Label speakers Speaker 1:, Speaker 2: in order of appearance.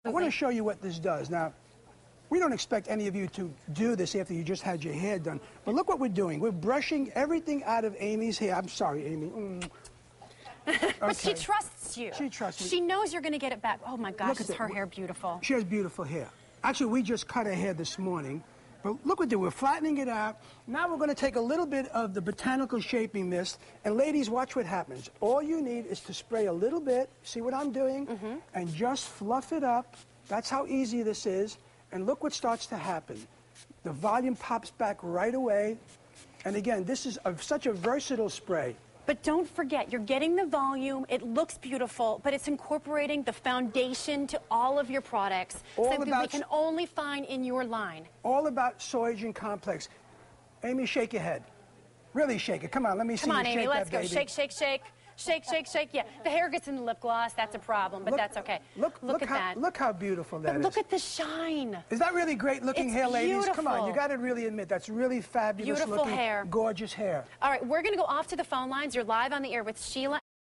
Speaker 1: I want to show you what this does. Now, we don't expect any of you to do this after you just had your hair done. But look what we're doing. We're brushing everything out of Amy's hair. I'm sorry, Amy.
Speaker 2: But she trusts you.
Speaker 1: She trusts me.
Speaker 2: She knows you're going to get it back. Oh, my gosh, is her hair beautiful.
Speaker 1: She has beautiful hair. Actually, we just cut her hair this morning. But look what we're flattening it out. Now we're going to take a little bit of the botanical shaping mist. And ladies, watch what happens. All you need is to spray a little bit. See what I'm doing? And just fluff it up. That's how easy this is. And look what starts to happen. The volume pops back right away. And again, this is such a versatile spray.
Speaker 2: But don't forget, you're getting the volume, it looks beautiful, but it's incorporating the foundation to all of your products, something we can only find in your line.
Speaker 1: All about Soygen Complex. Amy, shake your head. Really shake it. Come on, let me see you shake that, baby.
Speaker 2: Come on, Amy, let's go. Shake, shake, shake. Shake, shake, shake. Yeah, the hair gets in the lip gloss. That's a problem, but that's okay. Look at that.
Speaker 1: Look how beautiful that is.
Speaker 2: Look at the shine.
Speaker 1: Is that really great looking hair, ladies? Come on, you got to really admit, that's really fabulous looking,
Speaker 2: hair.
Speaker 1: Gorgeous hair.
Speaker 2: All right, we're going to go off to the phone lines. You're live on the air with Sheila.